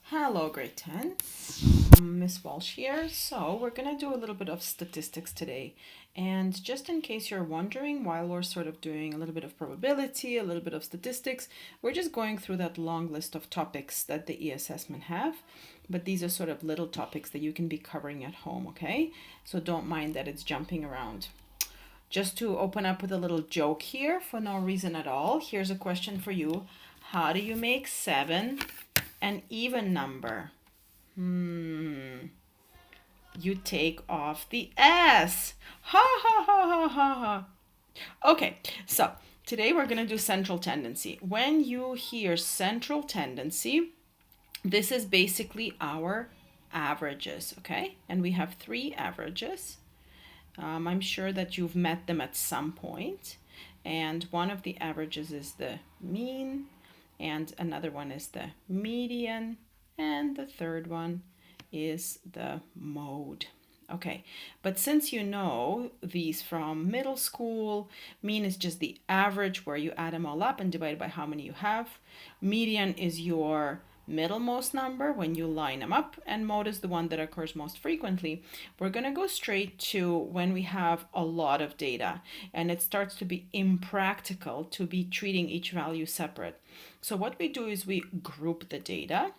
Hello, grade 10. Miss Walsh here. So, we're going to do a little bit of statistics today. And just in case you're wondering, while we're sort of doing a little bit of probability, a little bit of statistics, we're just going through that long list of topics that the e-assessment have. But these are sort of little topics that you can be covering at home, okay? So, don't mind that it's jumping around. Just to open up with a little joke here for no reason at all, here's a question for you. How do you make 7 an even number? You take off the S. Ha ha ha ha ha ha. Okay, so today we're going to do central tendency. When you hear central tendency, this is basically our averages, okay? And we have 3 averages. I'm sure that you've met them at some point. And one of the averages is the mean, and another one is the median, and the third one is the mode. Okay, but since you know these from middle school, mean is just the average where you add them all up and divide by how many you have. Median is your middlemost number when you line them up, and mode is the one that occurs most frequently. We're going to go straight to when we have a lot of data and it starts to be impractical to be treating each value separate. So what we do is we group the data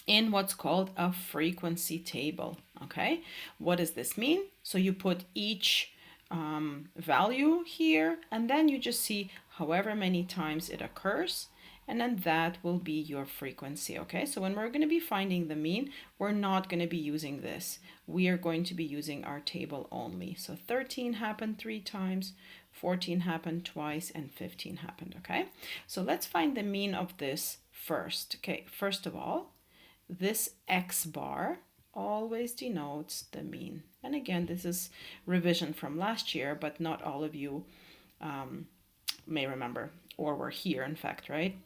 in what's called a frequency table. Okay, what does this mean? So you put each value here, and then you just see however many times it occurs, and then that will be your frequency. Okay, so when we're going to be finding the mean, we're not going to be using this. We are going to be using our table only. So 13 happened 3 times, 14 happened twice, and 15 happened. Okay, so let's find the mean of this first. Okay, first of all, this X bar always denotes the mean. And again, this is revision from last year, but not all of you may remember or were here, in fact, right?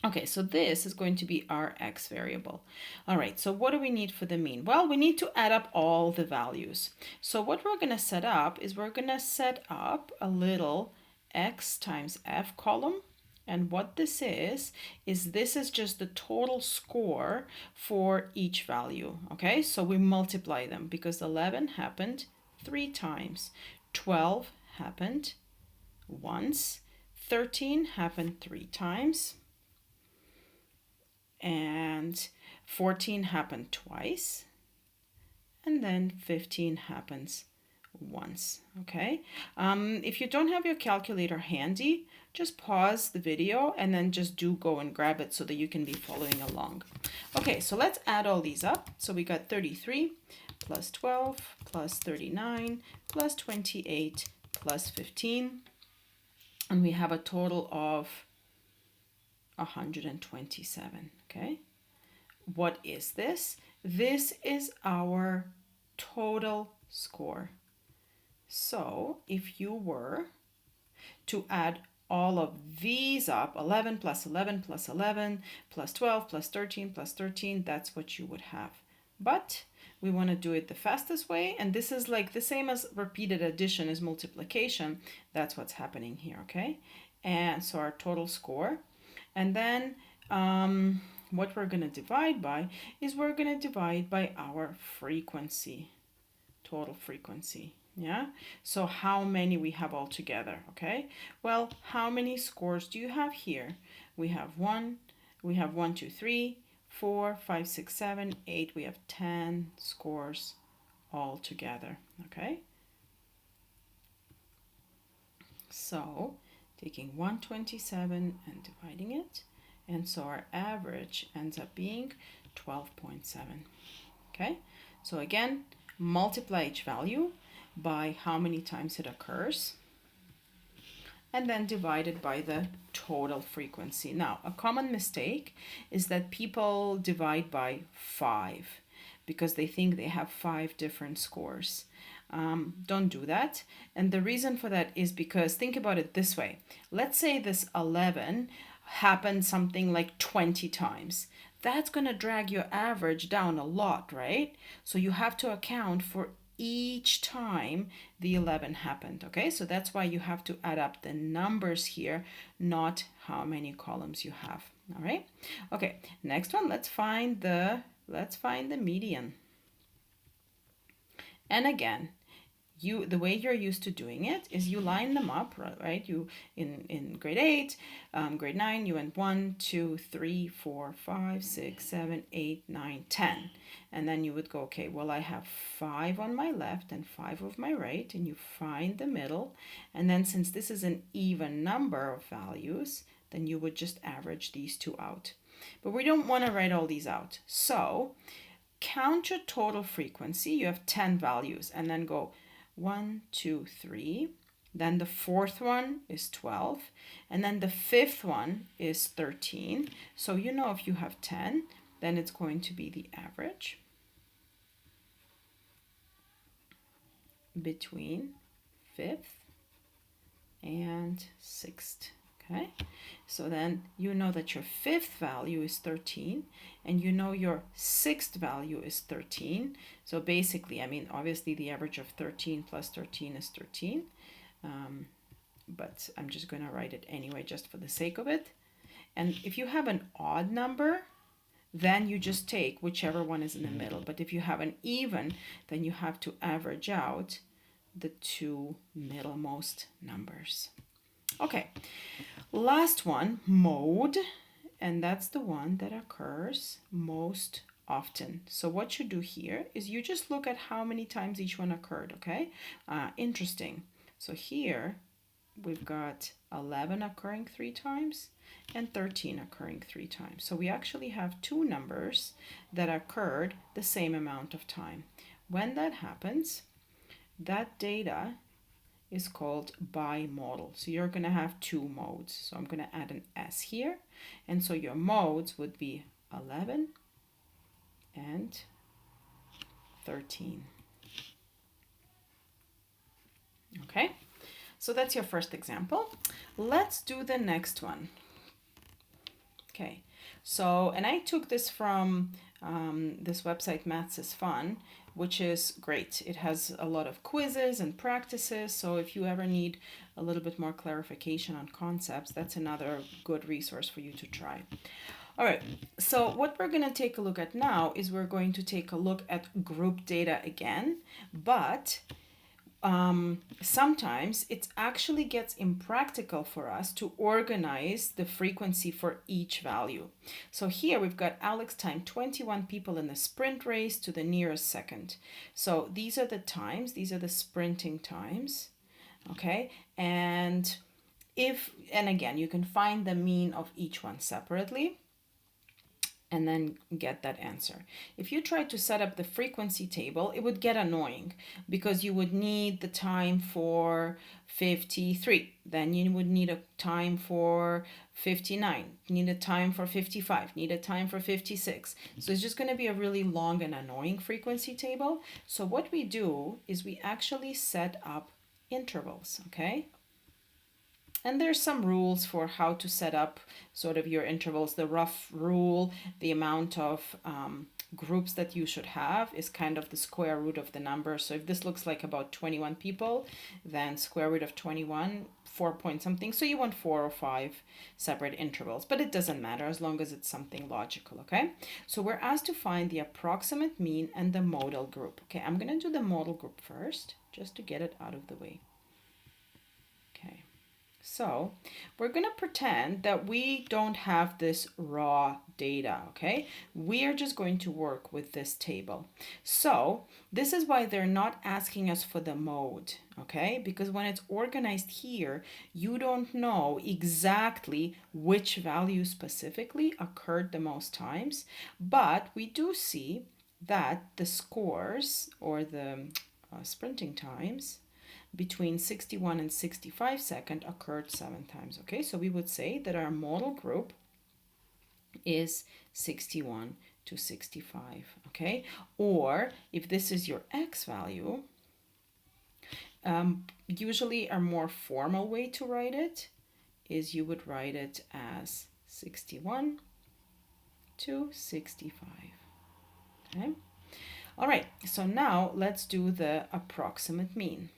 Okay, so this is going to be our X variable. All right, so what do we need for the mean? Well, we need to add up all the values. So what we're going to set up is we're going to set up a little X times F column. And what this is this is just the total score for each value, okay? So we multiply them because 11 happened 3 times, 12 happened once, 13 happened 3 times, and 14 happened twice, and then 15 happens once, okay? If you don't have your calculator handy, just pause the video and then just do go and grab it so that you can be following along. Okay, so let's add all these up. So we got 33 plus 12 plus 39 plus 28 plus 15, and we have a total of 127, okay? What is this? This is our total score. So if you were to add all of these up, 11 plus 11 plus 11 plus 12 plus 13 plus 13, that's what you would have. But we want to do it the fastest way, and this is like the same as repeated addition is multiplication. That's what's happening here, okay? And so our total score. And then what we're going to divide by is we're going to divide by our frequency, total frequency. Yeah, so how many we have all together, okay? Well, how many scores do you have here? We have 1, 2, 3, 4, 5, 6, 7, 8. We have 10 scores all together, okay? So taking 127 and dividing it, and so our average ends up being 12.7, okay? So again, multiply each value by how many times it occurs, and then divide it by the total frequency. Now, a common mistake is that people divide by 5 because they think they have 5 different scores. Don't do that. And the reason for that is because think about it this way. Let's say this 11 happened something like 20 times. That's going to drag your average down a lot, right? So you have to account for each time the 11 happened, okay? So that's why you have to add up the numbers here, not how many columns you have, All right. Okay, next one, let's find the median. And again, the way you're used to doing it is you line them up, right? You in grade 8, grade 9, you went 1, 2, 3, 4, 5, 6, 7, 8, 9, 10. And then you would go, okay, well, I have 5 on my left and 5 of my right, and you find the middle. And then since this is an even number of values, then you would just average these two out. But we don't want to write all these out. So count your total frequency. You have 10 values, and then go 1, 2, 3. Then the fourth one is 12. And then the fifth one is 13. So you know if you have 10, then it's going to be the average between fifth and sixth. Okay, so then you know that your fifth value is 13, and you know your sixth value is 13. So basically, I mean, obviously the average of 13 plus 13 is 13, but I'm just going to write it anyway just for the sake of it. And if you have an odd number, then you just take whichever one is in the middle. But if you have an even, then you have to average out the two middlemost numbers. Okay, last one, mode, and that's the one that occurs most often. So what you do here is you just look at how many times each one occurred, okay? Interesting. So here we've got 11 occurring 3 times and 13 occurring 3 times. So we actually have two numbers that occurred the same amount of time. When that happens, that data is called bimodal. So you're going to have two modes. So I'm going to add an S here. And so your modes would be 11 and 13. Okay, so that's your first example. Let's do the next one. Okay, so, and I took this from this website, Maths is Fun, which is great. It has a lot of quizzes and practices. So if you ever need a little bit more clarification on concepts, that's another good resource for you to try. All right, so what we're going to take a look at now is we're going to take a look at group data again, but sometimes it actually gets impractical for us to organize the frequency for each value. So here we've got Alex timed 21 people in the sprint race to the nearest second. So these are the times, these are the sprinting times, okay? And again, you can find the mean of each one separately and then get that answer. If you try to set up the frequency table, it would get annoying because you would need the time for 53. Then you would need a time for 59, need a time for 55, need a time for 56. So it's just going to be a really long and annoying frequency table. So what we do is we actually set up intervals, okay? And there's some rules for how to set up sort of your intervals. The rough rule, the amount of groups that you should have is kind of the square root of the number. So if this looks like about 21 people, then square root of 21, 4 point something. So you want 4 or 5 separate intervals, but it doesn't matter as long as it's something logical, okay? So we're asked to find the approximate mean and the modal group. Okay, I'm going to do the modal group first, just to get it out of the way. Okay. So we're going to pretend that we don't have this raw data, okay? We are just going to work with this table. So this is why they're not asking us for the mode, okay? Because when it's organized here, you don't know exactly which value specifically occurred the most times, but we do see that the scores or the sprinting times between 61 and 65 seconds occurred 7 times. Okay, so we would say that our modal group is 61 to 65. Okay, or if this is your x value, usually a more formal way to write it is you would write it as 61 to 65. Okay, all right, so now let's do the approximate mean.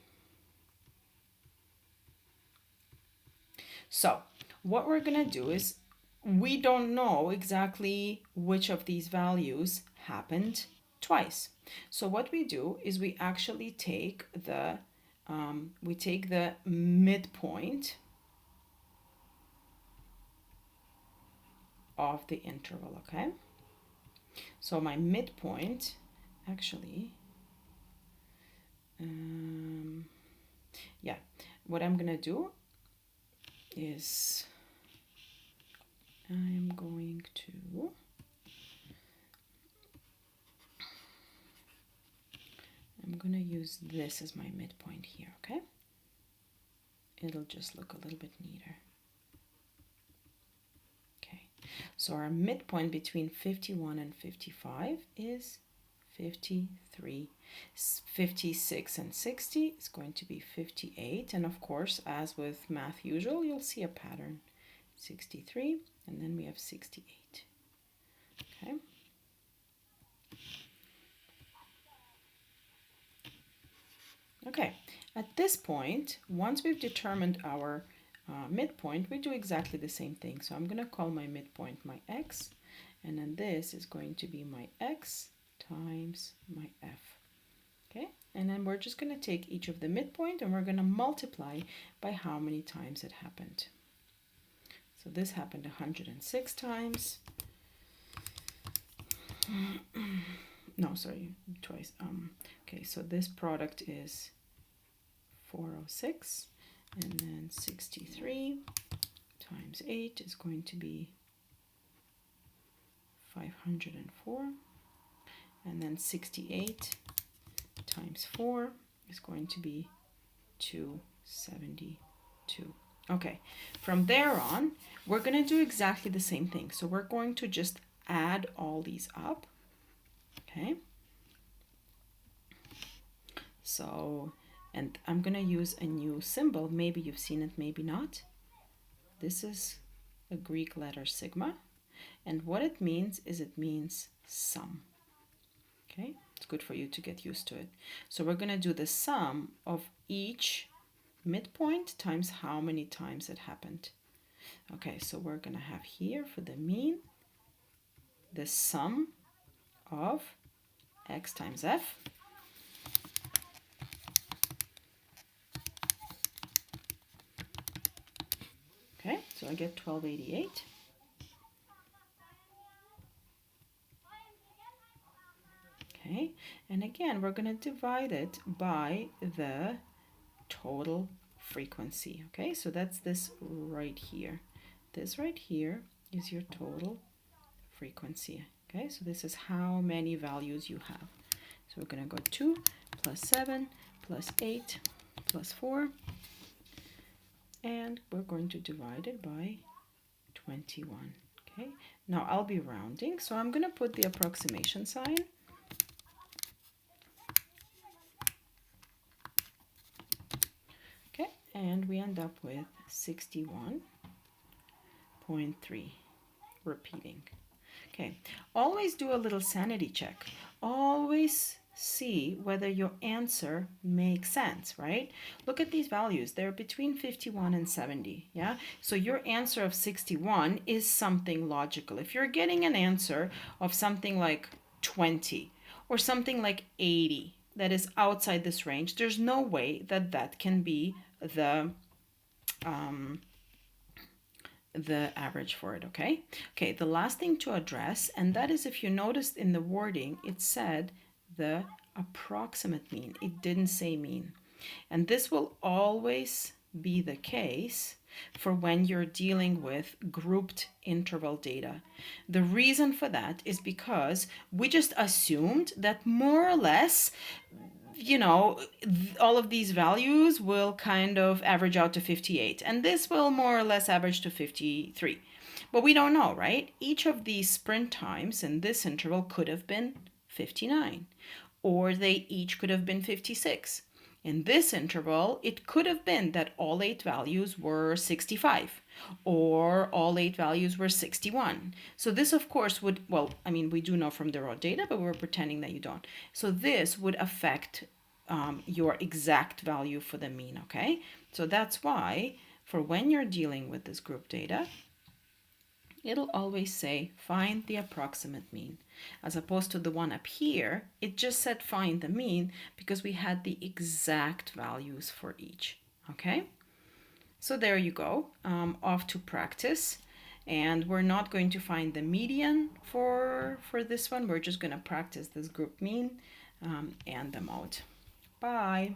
So what we're going to do is we don't know exactly which of these values happened twice. So what we do is we actually take the midpoint of the interval, okay? So my midpoint, actually, yeah, what I'm gonna do is I'm going to use this as my midpoint here, okay? It'll just look a little bit neater. Okay, so our midpoint between 51 and 55 is 53. 56 and 60 is going to be 58. And of course, as with math usual, you'll see a pattern. 63, and then we have 68. Okay. Okay, at this point, once we've determined our midpoint, we do exactly the same thing. So I'm going to call my midpoint my x, and then this is going to be my x times my f. Okay, and then we're just going to take each of the midpoint and we're going to multiply by how many times it happened. So this happened 106 times. No, sorry, twice. Okay, so this product is 406, and then 63 times 8 is going to be 504, and then 68 times 4 is going to be 272. Okay, from there on, we're going to do exactly the same thing. So we're going to just add all these up, okay? So, and I'm going to use a new symbol. Maybe you've seen it, maybe not. This is a Greek letter sigma. And what it means is it means sum. Okay, it's good for you to get used to it. So we're going to do the sum of each midpoint times how many times it happened. Okay, so we're going to have here for the mean the sum of x times f Okay, so I get 1288. Okay, and again, we're going to divide it by the total frequency. Okay, so that's this right here. This right here is your total frequency. Okay, so this is how many values you have. So we're going to go 2 plus 7 plus 8 plus 4. And we're going to divide it by 21. Okay, now I'll be rounding, so I'm going to put the approximation sign. Okay, and we end up with 61.3 repeating. Okay, always do a little sanity check. Always see whether your answer makes sense, right? Look at these values. They're between 51 and 70, yeah? So your answer of 61 is something logical. If you're getting an answer of something like 20 or something like 80 that is outside this range, there's no way that that can be the average for it, okay? Okay, the last thing to address, and that is if you noticed in the wording, it said the approximate mean. It didn't say mean. And this will always be the case for when you're dealing with grouped interval data. The reason for that is because we just assumed that more or less, you know, all of these values will kind of average out to 58, and this will more or less average to 53. But we don't know, right? Each of these sprint times in this interval could have been 59, or they each could have been 56. In this interval, it could have been that all 8 values were 65, or all 8 values were 61. So this, of course, would, well, I mean, we do know from the raw data, but we're pretending that you don't. So this would affect your exact value for the mean, okay? So that's why, for when you're dealing with this group data, it'll always say find the approximate mean. As opposed to the one up here, it just said find the mean because we had the exact values for each. Okay, so there you go, off to practice. And we're not going to find the median for this one. We're just going to practice this group mean and the mode. Bye.